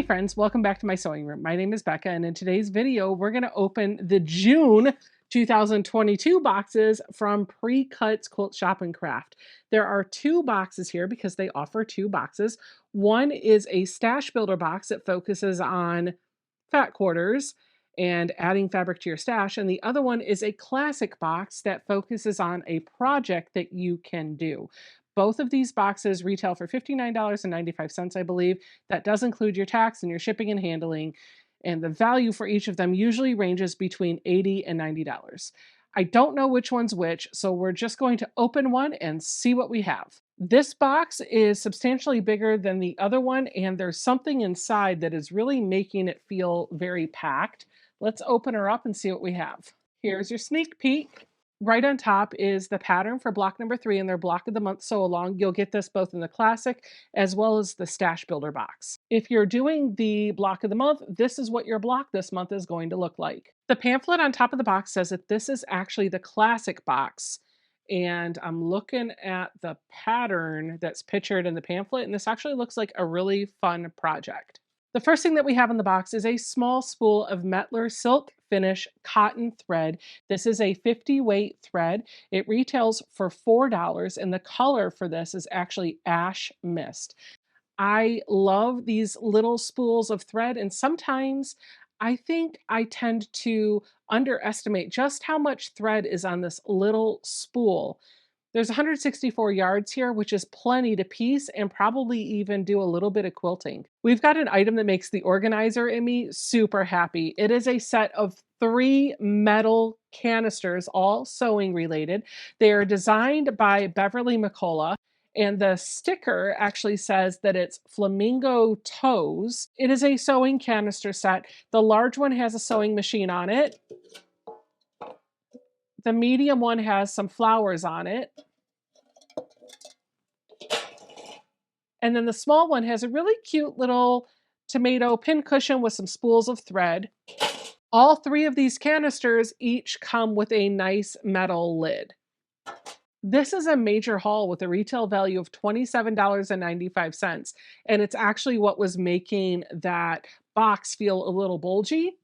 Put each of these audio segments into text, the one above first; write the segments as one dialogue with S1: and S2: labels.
S1: friends, welcome back to my sewing room. My name is Becca, and in today's video, we're going to open the June 2022 boxes from Precuts Quilt Shop and Craft. There are two boxes here because they offer two boxes. One is a stash builder box that focuses on fat quarters and adding fabric to your stash, and the other one is a classic box that focuses on a project that you can do. Both of these boxes retail for $59.95, I believe. That does include your tax and your shipping and handling, and the value for each of them usually ranges between $80 and $90. I don't know which one's which, so we're just going to open one and see what we have. This box is substantially bigger than the other one, and there's something inside that is really making it feel very packed. Let's open her up and see what we have. Here's your sneak peek. Right on top is the pattern for block number 3 in their block of the month sew along. You'll get this both in the classic as well as the stash builder box. If you're doing the block of the month, this is what your block this month is going to look like. The pamphlet on top of the box says that this is actually the classic box. And I'm looking at the pattern that's pictured in the pamphlet, and this actually looks like a really fun project. The first thing that we have in the box is a small spool of Metler silk finish cotton thread. This is a 50 weight thread. It retails for $4, and the color for this is actually ash mist. I love these little spools of thread, and sometimes I think I tend to underestimate just how much thread is on this little spool. There's 164 yards here, which is plenty to piece and probably even do a little bit of quilting. We've got an item that makes the organizer in me super happy. It is a set of 3 metal canisters, all sewing related. They are designed by Beverly McCullough, and the sticker actually says that it's flamingo toes. It is a sewing canister set. The large one has a sewing machine on it. The medium one has some flowers on it. And then the small one has a really cute little tomato pin cushion with some spools of thread. All 3 of these canisters each come with a nice metal lid. This is a major haul with a retail value of $27.95, and it's actually what was making that box feel a little bulgy.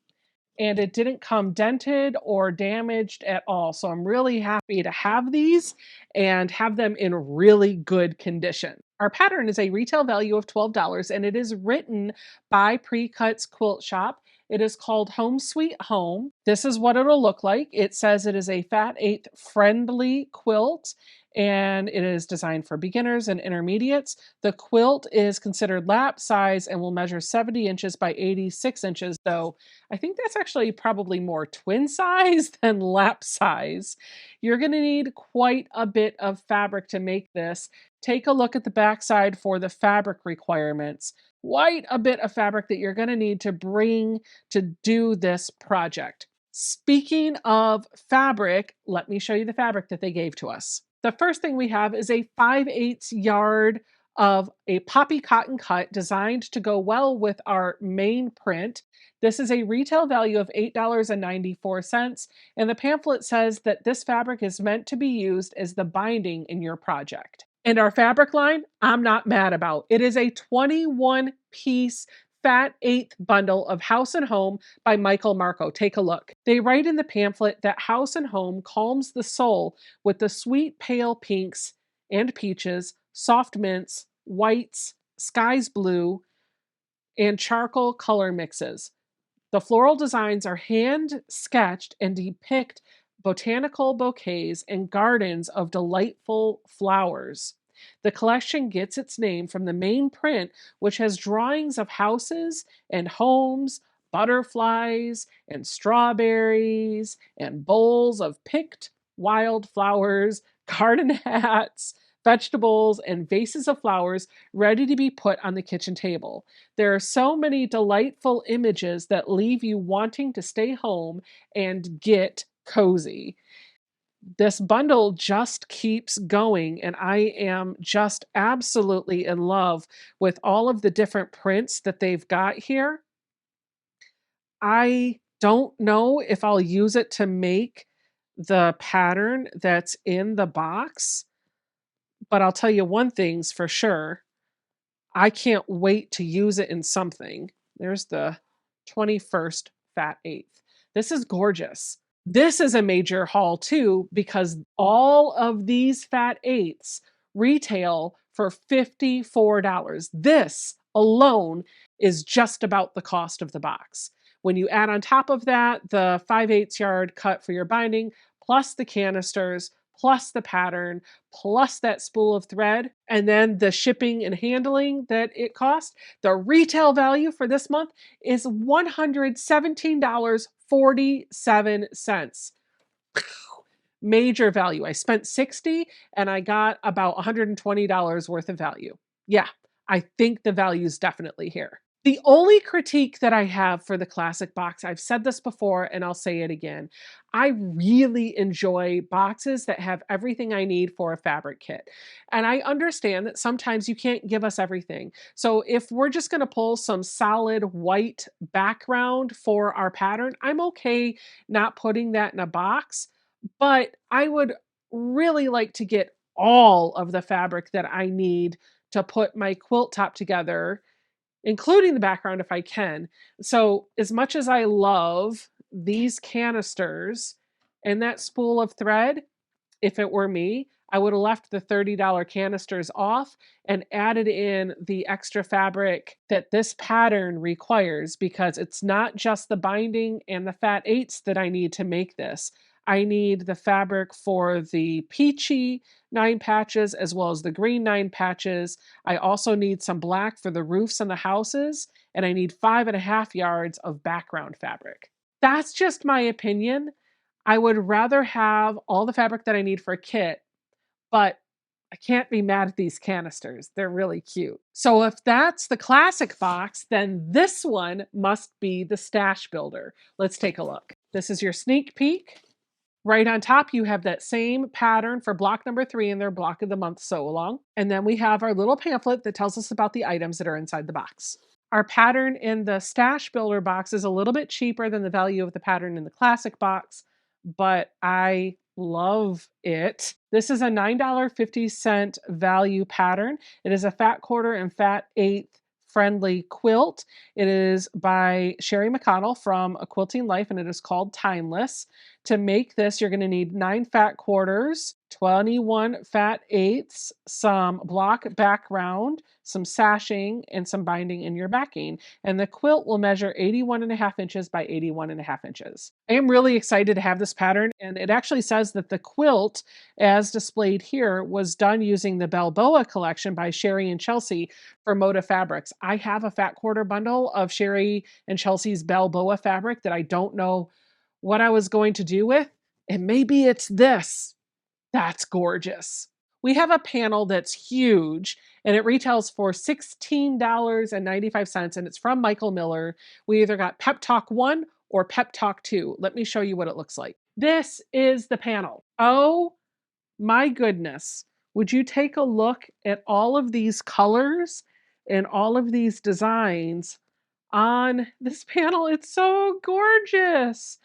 S1: And it didn't come dented or damaged at all. So I'm really happy to have these and have them in really good condition. Our pattern is a retail value of $12, and it is written by Precuts Quilt Shop. It is called Home Sweet Home. This is what it'll look like. It says it is a fat eighth friendly quilt, and it is designed for beginners and intermediates. The quilt is considered lap size and will measure 70 inches by 86 inches, though I think that's actually probably more twin size than lap size. You're going to need quite a bit of fabric to make this. Take a look at the backside for the fabric requirements. Quite a bit of fabric that you're going to need to bring to do this project. Speaking of fabric, let me show you the fabric that they gave to us. The first thing we have is a 5/8 yard of a poppy cotton cut designed to go well with our main print. This is a retail value of $8.94, and the pamphlet says that this fabric is meant to be used as the binding in your project. And our fabric line, I'm not mad about. It is a 21-piece fat eighth bundle of House and Home by Michael Marco. Take a look. They write in the pamphlet that House and Home calms the soul with the sweet pale pinks and peaches, soft mints, whites, sky's blue, and charcoal color mixes. The floral designs are hand sketched and depict botanical bouquets and gardens of delightful flowers. The collection gets its name from the main print, which has drawings of houses and homes, butterflies and strawberries, and bowls of picked wildflowers, garden hats, vegetables, and vases of flowers ready to be put on the kitchen table. There are so many delightful images that leave you wanting to stay home and get cozy. This bundle just keeps going, and I am just absolutely in love with all of the different prints that they've got here. I don't know if I'll use it to make the pattern that's in the box, but I'll tell you one thing's for sure. I can't wait to use it in something. There's the 21st fat eighth. This is gorgeous. This is a major haul too, because all of these fat eighths retail for $54. This alone is just about the cost of the box. When you add on top of that the 5/8 yard cut for your binding, plus the canisters, plus the pattern, plus that spool of thread, and then the shipping and handling that it cost, the retail value for this month is $117.47. Major value. I spent $60 and I got about $120 worth of value. Yeah, I think the value is definitely here. The only critique that I have for the classic box, I've said this before and I'll say it again. I really enjoy boxes that have everything I need for a fabric kit. And I understand that sometimes you can't give us everything. So if we're just going to pull some solid white background for our pattern, I'm okay not putting that in a box, but I would really like to get all of the fabric that I need to put my quilt top together, including the background if I can. So as much as I love these canisters and that spool of thread, if it were me, I would have left the $30 canisters off and added in the extra fabric that this pattern requires, because it's not just the binding and the fat eights that I need to make this. I need the fabric for the peachy 9 patches as well as the green 9 patches. I also need some black for the roofs and the houses, and I need 5.5 yards of background fabric. That's just my opinion. I would rather have all the fabric that I need for a kit, but I can't be mad at these canisters. They're really cute. So if that's the classic box, then this one must be the stash builder. Let's take a look. This is your sneak peek. Right on top, you have that same pattern for block number 3 in their block of the month sew along. And then we have our little pamphlet that tells us about the items that are inside the box. Our pattern in the stash builder box is a little bit cheaper than the value of the pattern in the classic box, but I love it. This is a $9.50 value pattern. It is a fat quarter and fat eighth friendly quilt. It is by Sherry McConnell from A Quilting Life, and it is called Timeless. To make this, you're going to need 9 fat quarters, 21 fat eighths, some block background, some sashing, and some binding in your backing. And the quilt will measure 81.5 inches by 81.5 inches. I am really excited to have this pattern, and it actually says that the quilt, as displayed here, was done using the Balboa collection by Sherry and Chelsea for Moda Fabrics. I have a fat quarter bundle of Sherry and Chelsea's Balboa fabric that I don't know what I was going to do with, and maybe it's this. That's gorgeous. We have a panel that's huge, and it retails for $16.95, and it's from Michael Miller. We either got Pep Talk 1 or Pep Talk 2. Let me show you what it looks like. This is the panel. Oh my goodness. Would you take a look at all of these colors and all of these designs on this panel? It's so gorgeous.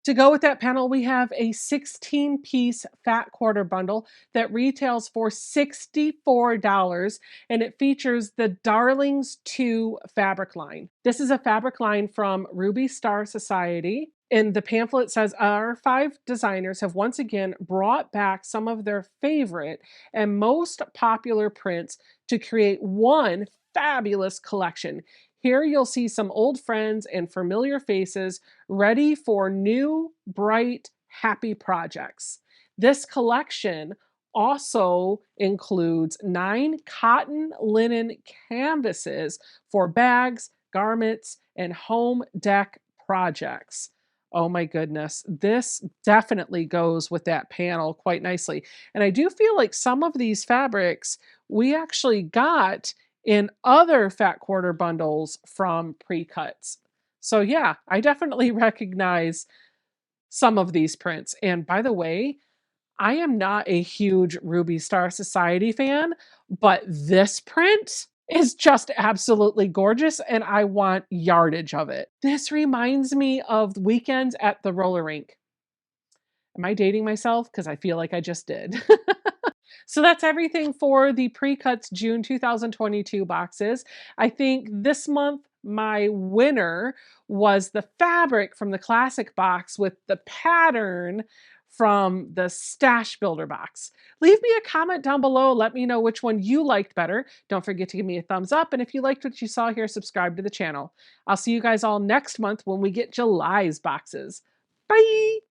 S1: To go with that panel, we have a 16-piece fat quarter bundle that retails for $64, and it features the Darlings 2 fabric line. This is a fabric line from Ruby Star Society, and the pamphlet says our 5 designers have once again brought back some of their favorite and most popular prints to create one fabulous collection. Here you'll see some old friends and familiar faces ready for new, bright, happy projects. This collection also includes 9 cotton linen canvases for bags, garments, and home deck projects. Oh my goodness, this definitely goes with that panel quite nicely. And I do feel like some of these fabrics we actually got in other fat quarter bundles from Precuts. So yeah, I definitely recognize some of these prints. And by the way, I am not a huge Ruby Star Society fan, but this print is just absolutely gorgeous and I want yardage of it. This reminds me of weekends at the roller rink. Am I dating myself? Because I feel like I just did. So that's everything for the Precuts June 2022 boxes. I think this month my winner was the fabric from the classic box with the pattern from the Stash Builder box. Leave me a comment down below. Let me know which one you liked better. Don't forget to give me a thumbs up. And if you liked what you saw here, subscribe to the channel. I'll see you guys all next month when we get July's boxes. Bye!